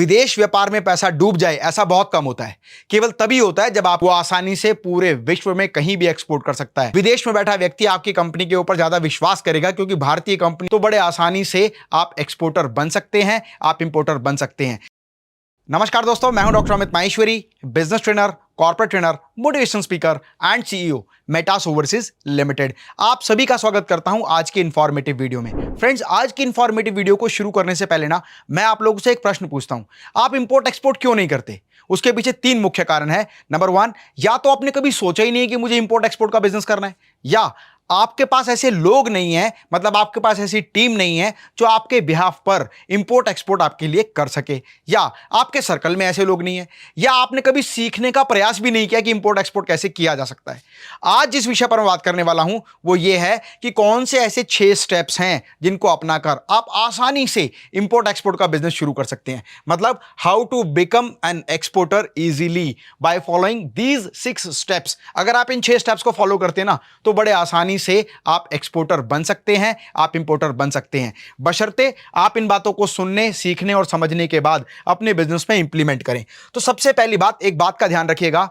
विदेश व्यापार में पैसा डूब जाए ऐसा बहुत कम होता है। केवल तभी होता है जब आप वो आसानी से पूरे विश्व में कहीं भी एक्सपोर्ट कर सकता है। विदेश में बैठा व्यक्ति आपकी कंपनी के ऊपर ज्यादा विश्वास करेगा क्योंकि भारतीय कंपनी तो बड़े आसानी से आप एक्सपोर्टर बन सकते हैं, आप इंपोर्टर बन सकते हैं। नमस्कार दोस्तों, मैं हूं doctor Amit Maheshwari, business trainer, corporate trainer, motivation speaker and CEO Metas overseas limited. आप सभी का स्वागत करता हूं आज की इंफॉर्मेटिव वीडियो में। फ्रेंड्स, आज की इंफॉर्मेटिव वीडियो को शुरू करने से पहले मैं आप लोगों से एक प्रश्न पूछता हूं। आप इंपोर्ट एक्सपोर्ट क्यों नहीं करते? उसके पीछे 3 मुख्य कारण है। नंबर 1, या तो आपने कभी सोचा ही नहीं कि मुझे इंपोर्ट एक्सपोर्ट का बिजनेस करना है, या आपके पास ऐसे लोग नहीं है, मतलब आपके पास ऐसी टीम नहीं है जो आपके बिहाफ पर इंपोर्ट एक्सपोर्ट आपके लिए कर सके, या आपके सर्कल में ऐसे लोग नहीं है, या आपने कभी सीखने का प्रयास भी नहीं किया कि इंपोर्ट एक्सपोर्ट कैसे किया जा सकता है। आज जिस विषय पर मैं बात करने वाला हूं वो ये है कि कौन से ऐसे 6 स्टेप्स हैं जिनको अपनाकर आप आसानी से इंपोर्ट एक्सपोर्ट का बिजनेस शुरू कर सकते हैं। मतलब how to become an exporter easily by following these 6 steps. अगर आप इन 6 स्टेप्स को फॉलो करते हैं ना तो बड़े आसानी से आप एक्सपोर्टर बन सकते हैं, आप इंपोर्टर बन सकते हैं, बशर्ते आप इन बातों को सुनने, सीखने और समझने के बाद अपने बिजनेस में इंप्लीमेंट करें। तो सबसे पहली बात, एक बात का ध्यान रखिएगा,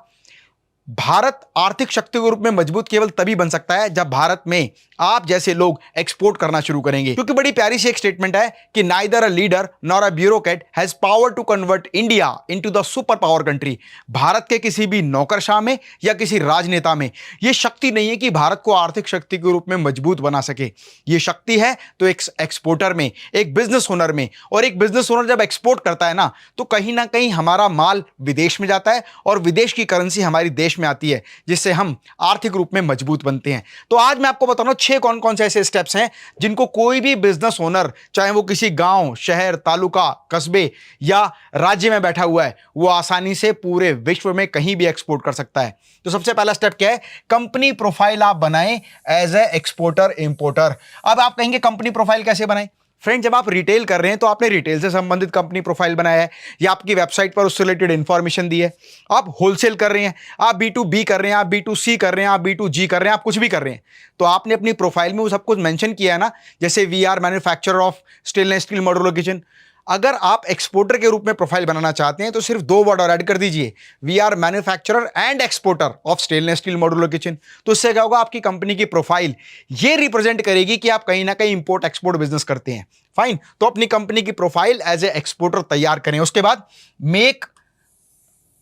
भारत आर्थिक शक्ति के रूप में मजबूत केवल तभी बन सकता है जब भारत में आप जैसे लोग एक्सपोर्ट करना शुरू करेंगे। क्योंकि बड़ी प्यारी सी एक स्टेटमेंट है कि neither a leader nor a bureaucrat has power to convert India into the super power country. भारत के किसी भी नौकरशाह में या किसी राजनेता में यह शक्ति नहीं है कि भारत को आर्थिक शक्ति के रूप में मजबूत बना सके। यह शक्ति है तो एक एक्सपोर्टर में, एक बिजनेस ओनर में। और एक बिजनेस ओनर जब एक्सपोर्ट करता है ना तो कहीं ना कहीं हमारा माल विदेश में जाता है और विदेश की करेंसी हमारी देश में आती है, जिससे हम आर्थिक रूप में मजबूत बनते हैं। तो आज मैं आपको बता रहा हूं 6 कौन कौन से ऐसे स्टेप्स हैं जिनको कोई भी बिजनेस ओनर, चाहे वो किसी गांव, शहर, तालुका, कस्बे या राज्य में बैठा हुआ है, वो आसानी से पूरे विश्व में कहीं भी एक्सपोर्ट कर सकता है। तो सबसे पहला स्टेप क्या है? कंपनी प्रोफाइल आप बनाएं एज ए एक्सपोर्टर इंपोर्टर। अब आप कहेंगे कंपनी प्रोफाइल कैसे बनाएं? फ्रेंड, जब आप रिटेल कर रहे हैं तो आपने रिटेल से संबंधित कंपनी प्रोफाइल बनाया है या आपकी वेबसाइट पर उससे रिलेटेड इंफॉर्मेशन दी है। आप होलसेल कर रहे हैं, आप B2B कर रहे हैं, आप B2C कर रहे हैं, आप B2G कर रहे हैं, आप कुछ भी कर रहे हैं, तो आपने अपनी प्रोफाइल में वो सब कुछ मेंशन किया है ना। जैसे we are manufacturer of stainless steel modular kitchen. अगर आप एक्सपोर्टर के रूप में प्रोफाइल बनाना चाहते हैं तो सिर्फ 2 वर्ड और ऐड कर दीजिए, we are manufacturer and exporter of stainless steel modular kitchen. तो इससे क्या होगा, आपकी कंपनी की प्रोफाइल ये रिप्रेजेंट करेगी कि आप कहीं ना कहीं इंपोर्ट एक्सपोर्ट बिजनेस करते हैं। फाइन, तो अपनी कंपनी की प्रोफाइल एज ए एक्सपोर्टर तैयार करें। उसके बाद make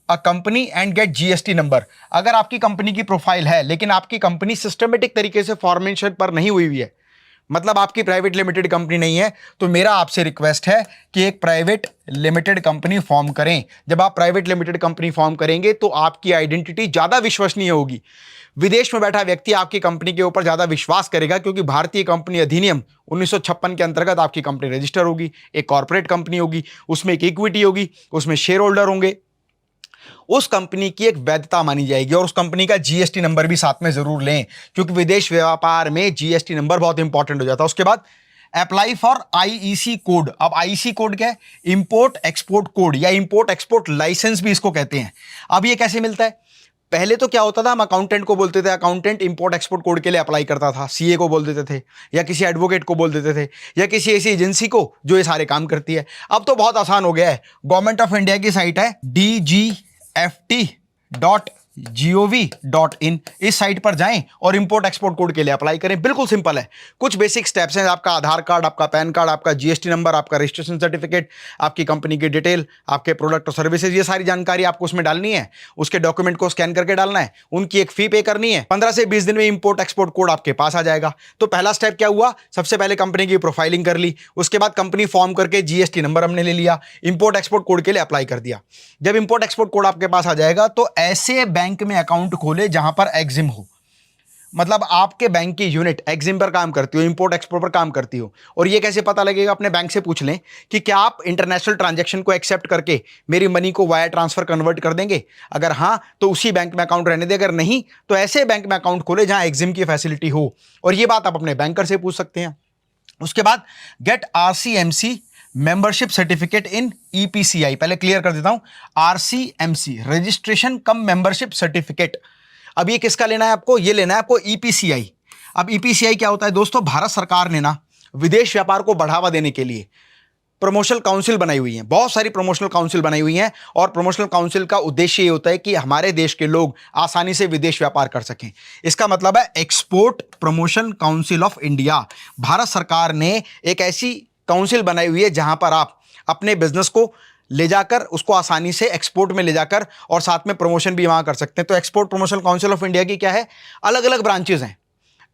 a company and get GST number. अगर आपकी कंपनी की प्रोफाइल है लेकिन आपकी कंपनी सिस्टमेटिक तरीके से फॉर्मेशन पर नहीं हुई है, मतलब आपकी प्राइवेट लिमिटेड कंपनी नहीं है, तो मेरा आपसे रिक्वेस्ट है कि एक प्राइवेट लिमिटेड कंपनी फॉर्म करें। जब आप प्राइवेट लिमिटेड कंपनी फॉर्म करेंगे तो आपकी आइडेंटिटी ज्यादा विश्वसनीय होगी। विदेश में बैठा व्यक्ति आपकी कंपनी के ऊपर ज्यादा विश्वास करेगा क्योंकि भारतीय कंपनी अधिनियम 1956 के अंतर्गत आपकी कंपनी रजिस्टर होगी, एक कॉर्पोरेट कंपनी होगी, उसमें एक इक्विटी होगी, उसमें शेयर होल्डर होंगे, उस कंपनी की एक वैधता मानी जाएगी और उस कंपनी का GST नंबर भी साथ में जरूर लें क्योंकि विदेश व्यापार में GST नंबर बहुत इंपॉर्टेंट हो जाता है। उसके बाद अप्लाई फॉर IEC कोड। अब IEC कोड क्या है? इंपोर्ट एक्सपोर्ट कोड या इंपोर्ट एक्सपोर्ट लाइसेंस भी इसको कहते हैं। अब ये कैसे मिलता है? पहले तो क्या होता था, हम अकाउंटेंट को बोलते थे, अकाउंटेंट इंपोर्ट एक्सपोर्ट कोड के लिए अप्लाई करता था, CA को बोल देते थे या किसी एडवोकेट को बोल देते थे या किसी ऐसी एजेंसी को जो ये सारे काम करती है। अब तो बहुत आसान हो गया है। गवर्नमेंट ऑफ इंडिया की साइट है dgft.gov.in, इस साइट पर जाएं और इंपोर्ट एक्सपोर्ट कोड के लिए अप्लाई करें। बिल्कुल सिंपल है, कुछ बेसिक स्टेप्स हैं। आपका आधार कार्ड, आपका पैन कार्ड, आपका GST नंबर, आपका रजिस्ट्रेशन सर्टिफिकेट, आपकी कंपनी की डिटेल, आपके प्रोडक्ट और सर्विसेज, ये सारी जानकारी आपको उसमें डालनी है। उसके डॉक्यूमेंट को स्कैन करके डालना है, उनकी एक फी पे करनी है। 15 से 20 दिन में इंपोर्ट एक्सपोर्ट कोड आपके पास आ जाएगा। तो पहला स्टेप क्या हुआ? सबसे पहले कंपनी की प्रोफाइलिंग कर ली, उसके बाद कंपनी फॉर्म करके GST नंबर हमने ले लिया, इंपोर्ट एक्सपोर्ट कोड के लिए अप्लाई कर दिया। जब इंपोर्ट एक्सपोर्ट कोड आपके पास आ जाएगा तो ऐसे बैंक में अकाउंट खोले जहां पर एक्जिम हो, मतलब आपके बैंक की यूनिट एक्जिम पर काम करती हो, इंपोर्ट एक्सपोर्ट पर काम करती हो। और ये कैसे पता लगेगा? अपने बैंक से पूछ लें कि क्या आप इंटरनेशनल ट्रांजैक्शन को एक्सेप्ट करके मेरी मनी को वायर ट्रांसफर कन्वर्ट कर देंगे। अगर हाँ तो उसी बैंक में अकाउंट रहने दे, अगर नहीं तो ऐसे बैंक में अकाउंट खोले जहां एक्जिम की फैसिलिटी हो। और ये बात आप अपने बैंकर से पूछ सकते हैं। उसके बाद get RCMC membership certificate in EPCI। पहले क्लियर कर देता हूं, RCMC registration cum membership certificate. अब ये किसका लेना है आपको? ये लेना है आपको EPCI। अब EPCI क्या होता है दोस्तों? भारत सरकार ने ना विदेश व्यापार को बढ़ावा देने के लिए प्रमोशनल काउंसिल बनाई हुई हैं, बहुत सारी प्रमोशनल काउंसिल बनाई हुई हैं, और प्रमोशनल काउंसिल का उद्देश्य ये होता है कि हमारे देश के लोग आसानी से विदेश व्यापार कर सकें। इसका मतलब है export promotion council of India. Bharat सरकार ने एक ऐसी काउंसिल बनाई हुई है जहां पर आप अपने बिजनेस को ले जाकर उसको आसानी से एक्सपोर्ट में ले जाकर और साथ में प्रमोशन भी वहां कर सकते हैं। तो export promotion council of India की क्या है, अलग अलग ब्रांचेज हैं।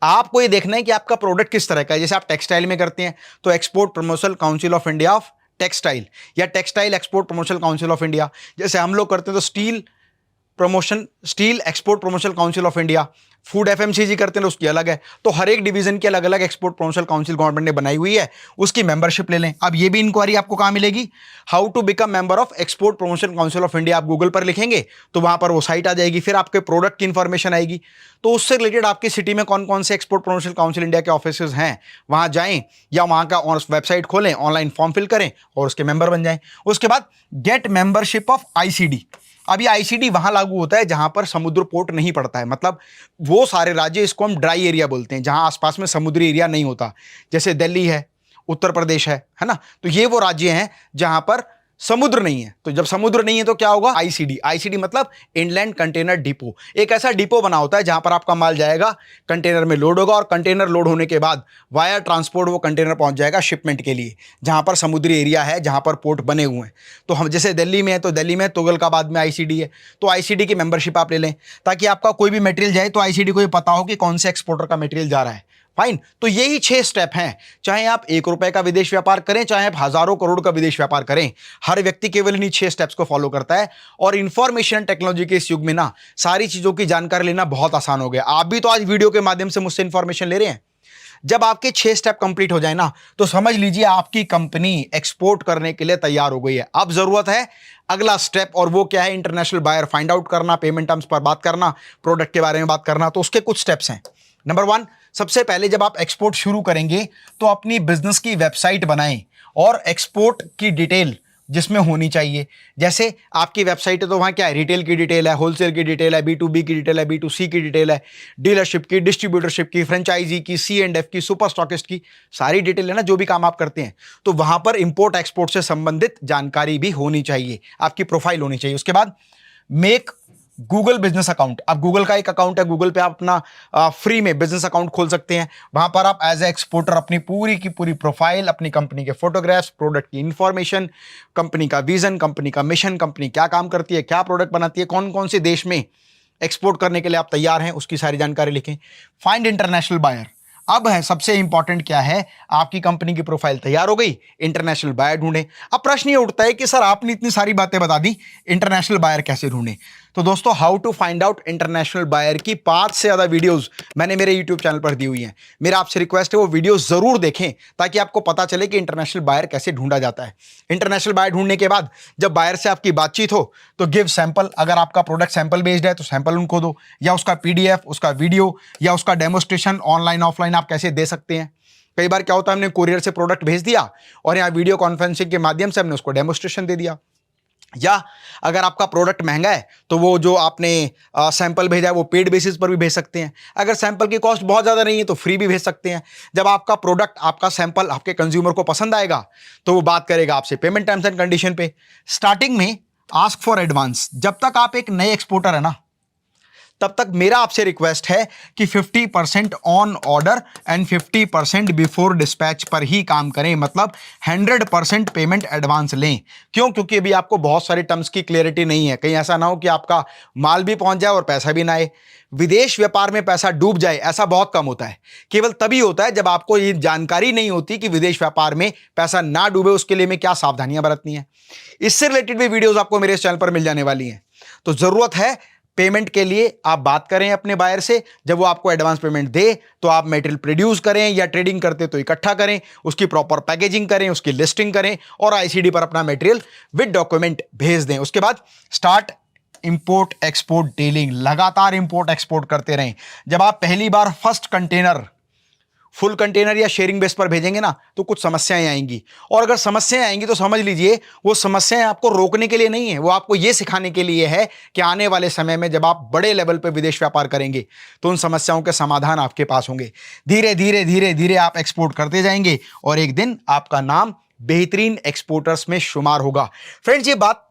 आपको ये देखना है कि आपका प्रोडक्ट किस तरह का है। जैसे आप टेक्सटाइल में करते हैं तो export promotion council of India of textile, या textile export promotion council of India. जैसे हम लोग करते हैं तो steel export promotion council of India. Food FMCG करते हैं तो उसकी अलग है। तो हर एक डिवीजन की अलग अलग एक्सपोर्ट प्रमोशन काउंसिल गवर्नमेंट ने बनाई हुई है, उसकी मेंबरशिप ले लें। अब ये भी इंक्वायरी आपको कहां मिलेगी, how to become member of export promotion council of India. आप गूगल पर लिखेंगे तो वहां पर वो साइट आ जाएगी, फिर आपके प्रोडक्ट की इंफॉर्मेशन आएगी। तो उससे रिलेटेड आपकी सिटी में कौन कौन से एक्सपोर्ट प्रमोशन काउंसिल इंडिया के ऑफिस हैं वहां जाएं, या वहां का वेबसाइट खोलें, ऑनलाइन फॉर्म फिल करें और उसके मेंबर बन जाएं। उसके बाद गेट मेंबरशिप ऑफ आईसीडी। अब ये आईसीडी वहां लागू होता है जहां पर समुद्र पोर्ट नहीं पड़ता है, मतलब वो सारे राज्य, इसको हम ड्राई एरिया बोलते हैं, जहां आसपास में समुद्री एरिया नहीं होता। जैसे दिल्ली है, उत्तर प्रदेश है ना, तो ये वो राज्य हैं जहां पर समुद्र नहीं है। तो जब समुद्र नहीं है तो क्या होगा, आईसीडी। आईसीडी मतलब इनलैंड कंटेनर डिपो। एक ऐसा डिपो बना होता है जहां पर आपका माल जाएगा, कंटेनर में लोड होगा, और कंटेनर लोड होने के बाद वाया ट्रांसपोर्ट वो कंटेनर पहुंच जाएगा शिपमेंट के लिए, जहां पर समुद्री एरिया है, जहां पर पोर्ट बने हुए हैं। तो हम जैसे दिल्ली में है तो दिल्ली में तुगलकाबाद में आईसीडी है, तो आईसीडी की मेंबरशिप आप ले लें, ताकि आपका कोई भी मटेरियल जाए तो आईसीडी को ये पता हो कि कौन से एक्सपोर्टर का मटेरियल जा रहा है। फाइन। तो यही 6 स्टेप हैं। चाहे आप 1 रुपए का विदेश व्यापार करें, चाहे आप हजारों करोड़ का विदेश व्यापार करें, हर व्यक्ति केवल इन्हीं 6 स्टेप्स को फॉलो करता है। और इंफॉर्मेशन टेक्नोलॉजी के इस युग में ना सारी चीजों की जानकारी लेना बहुत आसान हो गया। आप भी तो आज वीडियो के माध्यम से मुझसे इंफॉर्मेशन ले रहे हैं। जब आपके 6 स्टेप कंप्लीट हो जाए ना, तो समझ लीजिए आपकी कंपनी एक्सपोर्ट करने के लिए तैयार हो गई है। अब जरूरत है अगला स्टेप, और वो क्या है, इंटरनेशनल बायर फाइंड आउट करना, पेमेंट टर्म्स पर बात करना, प्रोडक्ट के बारे में बात करना। तो उसके कुछ स्टेप्स हैं। नंबर 1, सबसे पहले जब आप एक्सपोर्ट शुरू करेंगे तो अपनी बिजनेस की वेबसाइट बनाएं, और एक्सपोर्ट की डिटेल जिसमें होनी चाहिए। जैसे आपकी वेबसाइट है तो वहाँ क्या है, रिटेल की डिटेल है, होलसेल की डिटेल है, B2B की डिटेल है, B2C की डिटेल है, डीलरशिप की, डिस्ट्रीब्यूटरशिप की, फ्रेंचाइजी की, C&F की, सुपर स्टॉकिस्ट की, सारी डिटेल है ना, जो भी काम आप करते हैं। तो वहाँ पर इंपोर्ट एक्सपोर्ट से संबंधित जानकारी भी होनी चाहिए, आपकी प्रोफाइल होनी चाहिए। उसके बाद मेक गूगल बिजनेस अकाउंट। अब गूगल का एक अकाउंट है, गूगल पे आप अपना फ्री में बिजनेस अकाउंट खोल सकते हैं। वहां पर आप एज ए एक्सपोर्टर अपनी पूरी की पूरी प्रोफाइल, अपनी कंपनी के फोटोग्राफ्स, प्रोडक्ट की इंफॉर्मेशन, कंपनी का विजन, कंपनी का मिशन, कंपनी क्या काम करती है, क्या प्रोडक्ट बनाती है, कौन कौन से देश में एक्सपोर्ट करने के लिए आप तैयार हैं, उसकी सारी जानकारी लिखें। Find international buyer. अब है सबसे इंपॉर्टेंट क्या है, आपकी कंपनी की प्रोफाइल तैयार हो गई, इंटरनेशनल बायर ढूंढें। अब प्रश्न ये उठता है कि सर आपने इतनी सारी बातें बता दी, इंटरनेशनल बायर कैसे ढूंढें। तो दोस्तों, how to find out international buyer की 5 से ज्यादा वीडियोस मैंने मेरे यूट्यूब चैनल पर दी हुई हैं। मेरा आपसे रिक्वेस्ट है वो वीडियो जरूर देखें, ताकि आपको पता चले कि इंटरनेशनल बायर कैसे ढूंढा जाता है। इंटरनेशनल बायर ढूंढने के बाद जब बायर से आपकी बातचीत हो तो गिव सैंपल। अगर आपका प्रोडक्ट सैंपल बेस्ड है तो सैंपल उनको दो, या उसका PDF, उसका वीडियो, या उसका डेमोस्ट्रेशन ऑनलाइन ऑफलाइन आप कैसे दे सकते हैं। कई बार क्या होता है, हमने कोरियर से प्रोडक्ट भेज दिया और यहाँ वीडियो कॉन्फ्रेंसिंग के माध्यम से हमने उसको डेमोस्ट्रेशन दे दिया। या अगर आपका प्रोडक्ट महंगा है तो वो जो आपने सैंपल भेजा है वो पेड बेसिस पर भी भेज सकते हैं। अगर सैंपल की कॉस्ट बहुत ज़्यादा नहीं है तो फ्री भी भेज सकते हैं। जब आपका प्रोडक्ट, आपका सैंपल आपके कंज्यूमर को पसंद आएगा तो वो बात करेगा आपसे पेमेंट टर्म्स एंड कंडीशन पे। स्टार्टिंग में आस्क फॉर एडवांस। जब तक आप एक नए एक्सपोर्टर है ना, तब तक मेरा आपसे रिक्वेस्ट है कि 50% on order and 50% before dispatch पर ही काम करें। मतलब 100% पेमेंट एडवांस लें। क्यों? क्योंकि अभी आपको बहुत सारे टर्म्स की क्लियरिटी नहीं है। कहीं ऐसा ना हो कि आपका माल भी पहुंच जाए और पैसा भी ना आए। विदेश व्यापार में पैसा डूब जाए ऐसा बहुत कम होता है। केवल तभी होता है जब आपको ये जानकारी नहीं होती कि विदेश व्यापार में पैसा ना डूबे उसके लिए में क्या सावधानियां बरतनी है। इससे रिलेटेड भी वीडियोस आपको मेरे चैनल पर मिल जाने वाली हैं। तो जरूरत है पेमेंट के लिए आप बात करें अपने बायर से। जब वो आपको एडवांस पेमेंट दे तो आप मटेरियल प्रोड्यूस करें, या ट्रेडिंग करते तो इकट्ठा करें, उसकी प्रॉपर पैकेजिंग करें, उसकी लिस्टिंग करें और आईसीडी पर अपना मटेरियल विद डॉक्यूमेंट भेज दें। उसके बाद स्टार्ट इंपोर्ट एक्सपोर्ट डीलिंग। लगातार इंपोर्ट एक्सपोर्ट करते रहें। जब आप पहली बार फर्स्ट कंटेनर फुल कंटेनर या शेयरिंग बेस पर भेजेंगे ना तो कुछ समस्याएं आएंगी। और अगर समस्याएं आएंगी तो समझ लीजिए वो समस्याएं आपको रोकने के लिए नहीं है, वो आपको ये सिखाने के लिए है कि आने वाले समय में जब आप बड़े लेवल पर विदेश व्यापार करेंगे तो उन समस्याओं के समाधान आपके पास होंगे। धीरे धीरे धीरे धीरे आप एक्सपोर्ट करते जाएंगे और एक दिन आपका नाम बेहतरीन एक्सपोर्टर्स में शुमार होगा। फ्रेंड्स, ये बात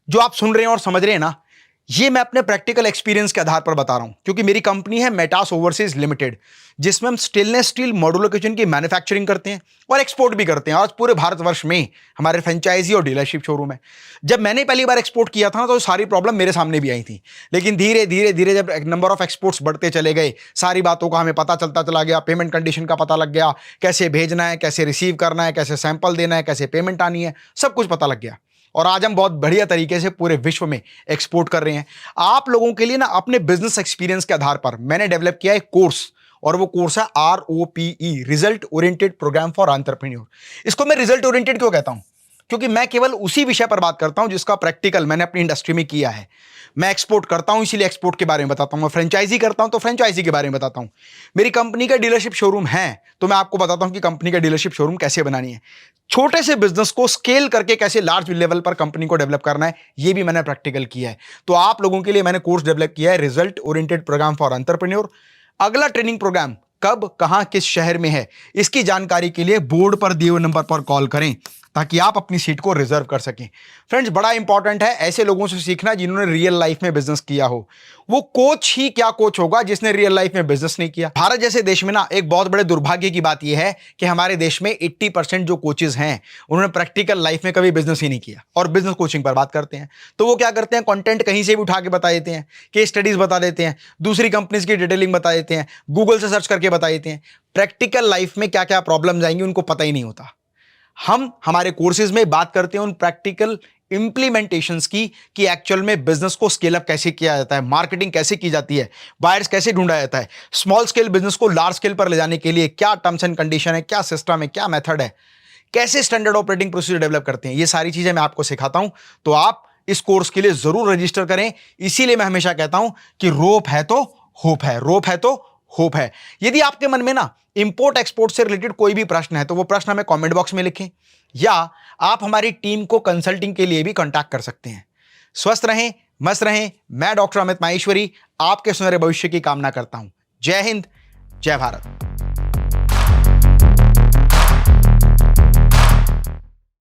जो आप सुन रहे हैं और समझ रहे हैं ना, ये मैं अपने प्रैक्टिकल एक्सपीरियंस के आधार पर बता रहा हूं, क्योंकि मेरी कंपनी है मेटास ओवरसीज लिमिटेड, जिसमें हम स्टेनलेस स्टील मॉड्यूलर किचन की मैन्युफैक्चरिंग करते हैं और एक्सपोर्ट भी करते हैं। आज पूरे भारतवर्ष में हमारे फ्रेंचाइजी और डीलरशिप शोरूम है। जब मैंने पहली बार एक्सपोर्ट किया था ना, तो सारी प्रॉब्लम मेरे सामने भी आई थी, लेकिन धीरे धीरे धीरे जब नंबर ऑफ एक्सपोर्ट्स बढ़ते चले गए, सारी बातों का हमें पता चलता चला गया, पेमेंट कंडीशन का पता लग गया, कैसे भेजना है, कैसे रिसीव करना है, कैसे सैंपल देना है, कैसे पेमेंट आनी है, सब कुछ पता लग गया। और आज हम बहुत बढ़िया तरीके से पूरे विश्व में एक्सपोर्ट कर रहे हैं। आप लोगों के लिए ना, अपने बिजनेस एक्सपीरियंस के आधार पर मैंने डेवलप किया एक कोर्स, और वो कोर्स है ROPE, result oriented program for entrepreneur. इसको मैं रिजल्ट ओरिएंटेड क्यों कहता हूं? क्योंकि मैं केवल उसी विषय पर बात करता हूं जिसका प्रैक्टिकल मैंने अपनी इंडस्ट्री में किया है। मैं एक्सपोर्ट करता हूं, इसीलिए एक्सपोर्ट के बारे में बताता हूं। मैं फ्रेंचाइजी करता हूं, तो फ्रेंचाइजी के बारे में बताता हूं। मेरी कंपनी का डीलरशिप शोरूम है, तो मैं आपको बताता हूं कि कंपनी का डीलरशिप शोरूम कैसे बनानी है। छोटे से बिजनेस को स्केल करके कैसे लार्ज लेवल पर कंपनी को डेवलप करना है, ये भी मैंने प्रैक्टिकल किया है। तो आप लोगों के लिए मैंने कोर्स डेवलप किया है, result oriented program for entrepreneur. अगला ट्रेनिंग प्रोग्राम कब, कहां, किस शहर में है, इसकी जानकारी के लिए बोर्ड पर दिए हुए नंबर पर कॉल करें, ताकि आप अपनी सीट को रिजर्व कर सकें। फ्रेंड्स, बड़ा इंपॉर्टेंट है ऐसे लोगों से सीखना जिन्होंने रियल लाइफ में बिजनेस किया हो। वो कोच ही क्या कोच होगा जिसने रियल लाइफ में बिजनेस नहीं किया। भारत जैसे देश में ना, एक बहुत बड़े दुर्भाग्य की बात यह है कि हमारे देश में 80% जो कोचेज हैं, उन्होंने प्रैक्टिकल लाइफ में कभी बिजनेस ही नहीं किया और बिजनेस कोचिंग पर बात करते हैं। तो वो क्या करते हैं, कंटेंट कहीं से भी उठा के बता देते हैं, केस स्टडीज बता देते हैं, दूसरी कंपनीज की डिटेलिंग बता देते हैं, गूगल से सर्च करके बता देते हैं। प्रैक्टिकल लाइफ में क्या क्या प्रॉब्लम आएंगी उनको पता ही नहीं होता। हम हमारे कोर्सेज में बात करते हैं उन प्रैक्टिकल इंप्लीमेंटेशंस की, कि एक्चुअल में बिजनेस को स्केल अप कैसे किया जाता है, मार्केटिंग कैसे की जाती है, बायर्स कैसे ढूंढा जाता है, स्मॉल स्केल बिजनेस को लार्ज स्केल पर ले जाने के लिए क्या टर्म्स एंड कंडीशन है, क्या सिस्टम है, क्या मेथड है, कैसे स्टैंडर्ड ऑपरेटिंग प्रोसीजर डेवलप करते हैं। ये सारी चीजें मैं आपको सिखाता हूं। तो आप इस कोर्स के लिए जरूर रजिस्टर करें। इसीलिए मैं हमेशा कहता हूं कि रोप है तो होप है, रोप है तो होप है। यदि आपके मन में ना इंपोर्ट एक्सपोर्ट से रिलेटेड कोई भी प्रश्न है, तो वो प्रश्न हमें कमेंट बॉक्स में लिखें, या आप हमारी टीम को कंसल्टिंग के लिए भी कांटेक्ट कर सकते हैं। स्वस्थ रहें, मस्त रहें। मैं डॉक्टर अमित माहेश्वरी आपके सुनहरे भविष्य की कामना करता हूं। जय हिंद, जय भारत।